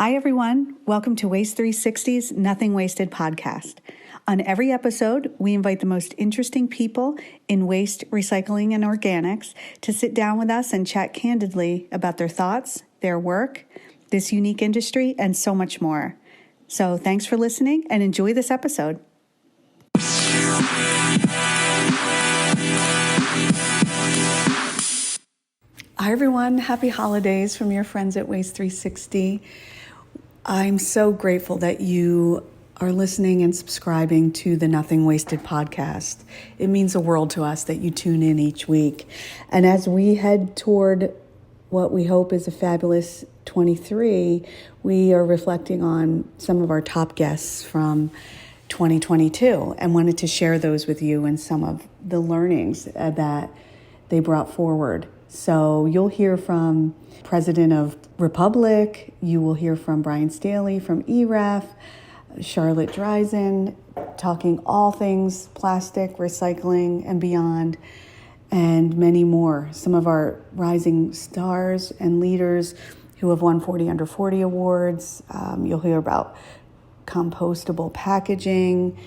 Hi, everyone. Welcome to Waste360's Nothing Wasted podcast. On every episode, we invite the most interesting people in waste, recycling, and organics to sit down with us and chat candidly about their thoughts, their work, this unique industry, and so much more. So thanks for listening and enjoy this episode. Hi, everyone. Happy holidays from your friends at Waste360. I'm so grateful that you are listening and subscribing to the Nothing Wasted podcast. It means the world to us that you tune in each week. And as we head toward what we hope is a fabulous 23, we are reflecting on some of our top guests from 2022 and wanted to share those with you and some of the learnings that they brought forward. So you'll hear from President of Republic, you will hear from Brian Staley from EREF, Charlotte Dreisen, talking all things plastic, recycling, and beyond, and many more. Some of our rising stars and leaders who have won 40 Under 40 awards. You'll hear about compostable packaging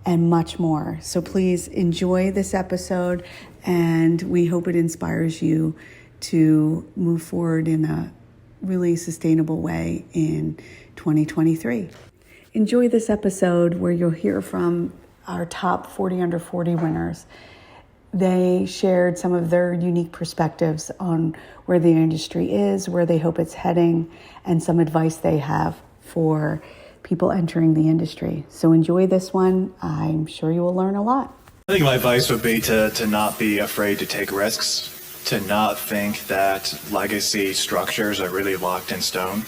and much more. So please enjoy this episode, and we hope it inspires you to move forward in a really sustainable way in 2023. Enjoy this episode where you'll hear from our top 40 Under 40 winners. They shared some of their unique perspectives on where the industry is, where they hope it's heading, and some advice they have for people entering the industry. So enjoy this one. I'm sure you will learn a lot. I think my advice would be to not be afraid to take risks, to not think that legacy structures are really locked in stone.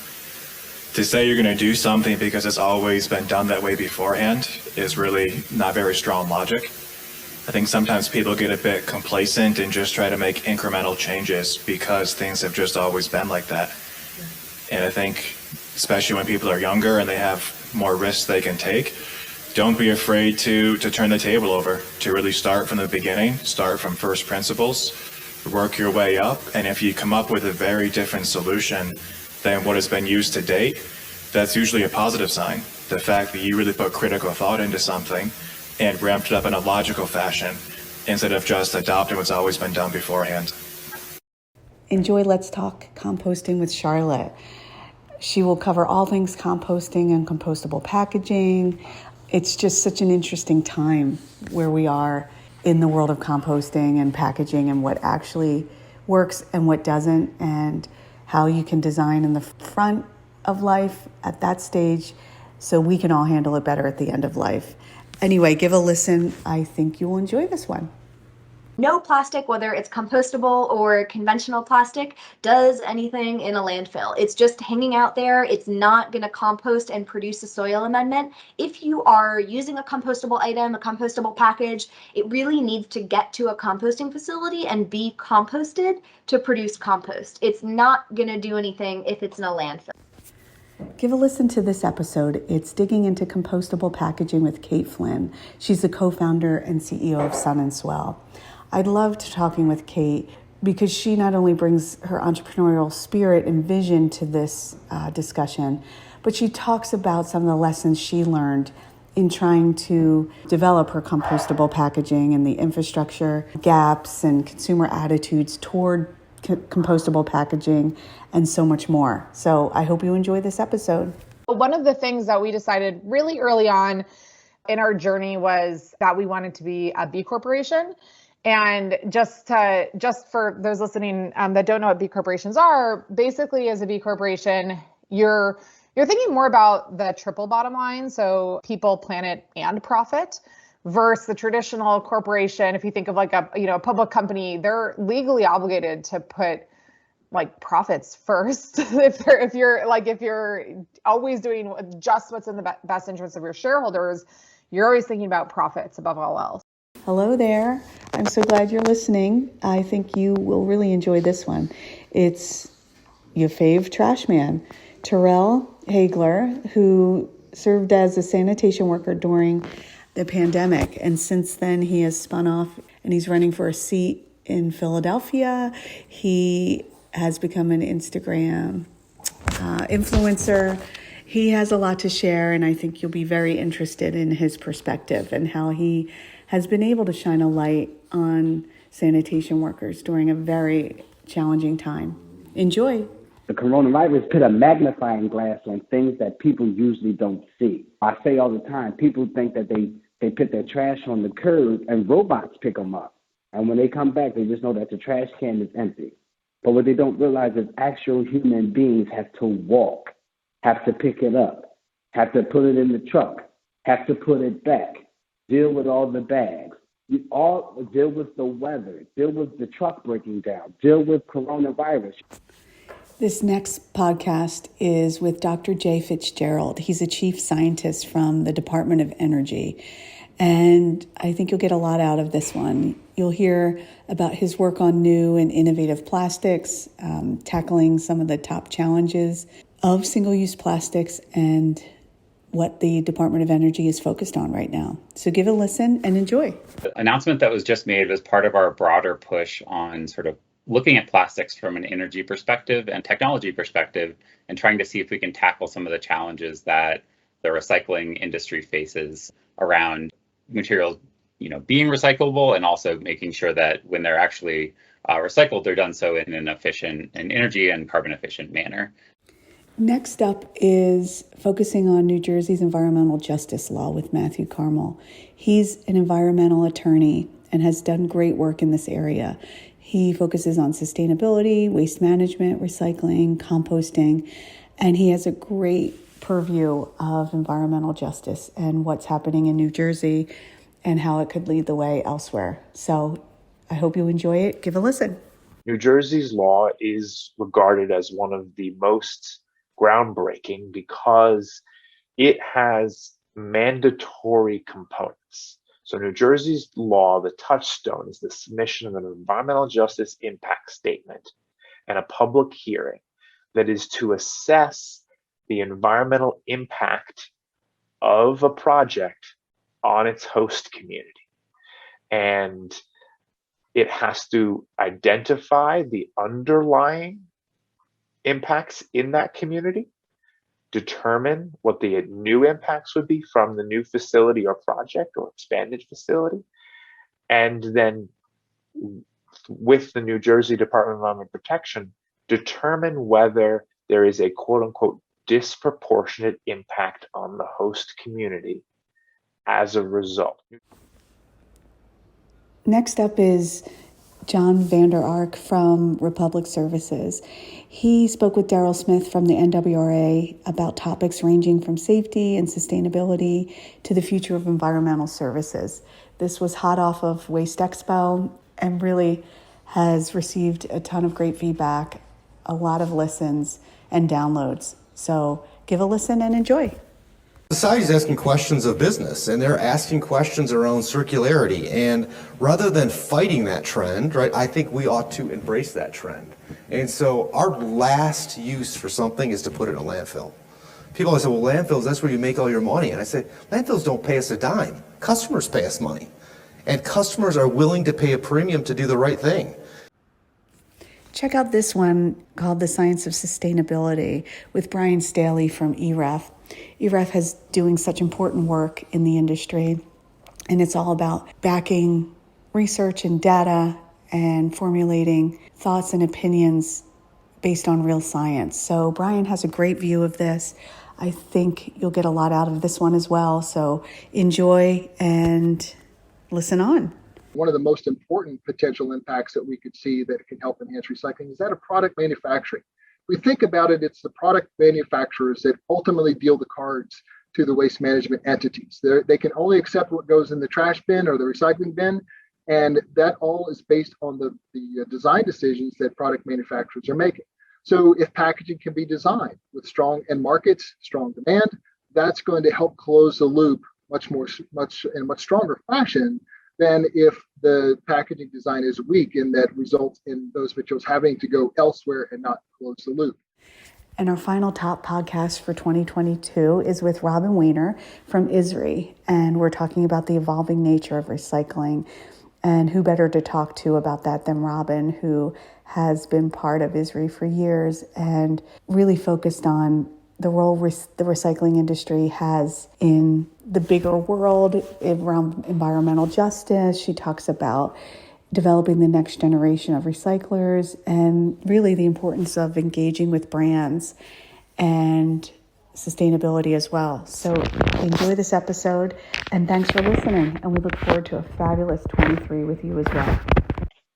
To say you're going to do something because it's always been done that way beforehand is really not very strong logic. I think sometimes people get a bit complacent and just try to make incremental changes because things have just always been like that. And I think, especially when people are younger and they have more risks they can take, don't be afraid to turn the table over, to really start from the beginning, start from first principles, work your way up. And if you come up with a very different solution than what has been used to date, that's usually a positive sign. The fact that you really put critical thought into something and ramped it up in a logical fashion instead of just adopting what's always been done beforehand. Enjoy Let's Talk Composting with Charlotte. She will cover all things composting and compostable packaging. It's just such an interesting time where we are in the world of composting and packaging and what actually works and what doesn't, and how you can design in the front of life at that stage so we can all handle it better at the end of life. Anyway, give a listen. I think you will enjoy this one. No plastic, whether it's compostable or conventional plastic, does anything in a landfill. It's just hanging out there. It's not going to compost and produce a soil amendment. If you are using a compostable item, a compostable package, it really needs to get to a composting facility and be composted to produce compost. It's not going to do anything if it's in a landfill. Give a listen to this episode. It's digging into compostable packaging with Kate Flynn. She's the co-founder and CEO of Sun and Swell. I loved talking with Kate because she not only brings her entrepreneurial spirit and vision to this discussion, but she talks about some of the lessons she learned in trying to develop her compostable packaging and the infrastructure gaps and consumer attitudes toward compostable packaging and so much more. So I hope you enjoy this episode. One of the things that we decided really early on in our journey was that we wanted to be a B corporation. And just for those listening that don't know what B corporations are, basically as a B corporation, you're thinking more about the triple bottom line, so people, planet, and profit, versus the traditional corporation. If you think of like a public company, they're legally obligated to put like profits first. if you're always doing just what's in the best interest of your shareholders, you're always thinking about profits above all else. Hello there. I'm so glad you're listening. I think you will really enjoy this one. It's your fave trash man, Terrell Hagler, who served as a sanitation worker during the pandemic. And since then, he has spun off and he's running for a seat in Philadelphia. He has become an Instagram influencer. He has a lot to share, and I think you'll be very interested in his perspective and how he has been able to shine a light on sanitation workers during a very challenging time. Enjoy. The coronavirus put a magnifying glass on things that people usually don't see. I say all the time, people think that they put their trash on the curb and robots pick them up. And when they come back, they just know that the trash can is empty. But what they don't realize is actual human beings have to walk, have to pick it up, have to put it in the truck, have to put it back, deal with all the bags. You all deal with the weather, deal with the truck breaking down, deal with coronavirus. This next podcast is with Dr. Jay Fitzgerald. He's a chief scientist from the Department of Energy. And I think you'll get a lot out of this one. You'll hear about his work on new and innovative plastics, tackling some of the top challenges of single-use plastics and what the Department of Energy is focused on right now. So give a listen and enjoy. The announcement that was just made was part of our broader push on sort of looking at plastics from an energy perspective and technology perspective and trying to see if we can tackle some of the challenges that the recycling industry faces around materials, being recyclable, and also making sure that when they're actually recycled, they're done so in an efficient and energy and carbon efficient manner. Next up is focusing on New Jersey's environmental justice law with Matthew Carmel. He's an environmental attorney and has done great work in this area. He focuses on sustainability, waste management, recycling, composting, and he has a great purview of environmental justice and what's happening in New Jersey and how it could lead the way elsewhere. So I hope you enjoy it. Give a listen. New Jersey's law is regarded as one of the most groundbreaking because it has mandatory components. So New Jersey's law, the touchstone, is the submission of an environmental justice impact statement and a public hearing that is to assess the environmental impact of a project on its host community. And it has to identify the underlying impacts in that community, determine what the new impacts would be from the new facility or project or expanded facility, and then with the New Jersey Department of Environmental Protection, determine whether there is a quote unquote disproportionate impact on the host community as a result. Next up is John Vander Ark from Republic Services. He spoke with Daryl Smith from the NWRA about topics ranging from safety and sustainability to the future of environmental services. This was hot off of Waste Expo and really has received a ton of great feedback, a lot of listens and downloads. So give a listen and enjoy. Society's asking questions of business, and they're asking questions around circularity. And rather than fighting that trend, right, I think we ought to embrace that trend. And so our last use for something is to put it in a landfill. People always say, well, landfills, that's where you make all your money. And I say, landfills don't pay us a dime. Customers pay us money. And customers are willing to pay a premium to do the right thing. Check out this one called The Science of Sustainability with Brian Staley from EREF. EREF is doing such important work in the industry, and it's all about backing research and data and formulating thoughts and opinions based on real science. So Brian has a great view of this. I think you'll get a lot out of this one as well. So enjoy and listen on. One of the most important potential impacts that we could see that can help enhance recycling is that of product manufacturing. We think about it, it's the product manufacturers that ultimately deal the cards to the waste management entities. They can only accept what goes in the trash bin or the recycling bin, and that all is based on the design decisions that product manufacturers are making. So if packaging can be designed with strong end markets, strong demand, that's going to help close the loop much stronger fashion than if the packaging design is weak, and that results in those materials having to go elsewhere and not close the loop. And our final top podcast for 2022 is with Robin Weiner from ISRI. And we're talking about the evolving nature of recycling. And who better to talk to about that than Robin, who has been part of ISRI for years and really focused on the role the recycling industry has in the bigger world around environmental justice. She talks about developing the next generation of recyclers and really the importance of engaging with brands and sustainability as well. So enjoy this episode and thanks for listening. And we look forward to a fabulous 23 with you as well.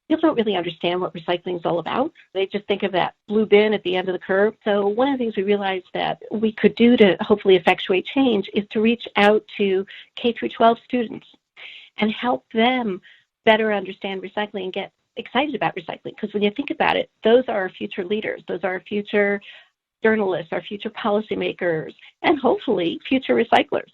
People don't really understand what recycling is all about. They just think of that blue bin at the end of the curb. So one of the things we realized that we could do to hopefully effectuate change is to reach out to K through 12 students and help them better understand recycling and get excited about recycling. Because when you think about it, those are our future leaders. Those are our future journalists, our future policymakers, and hopefully future recyclers.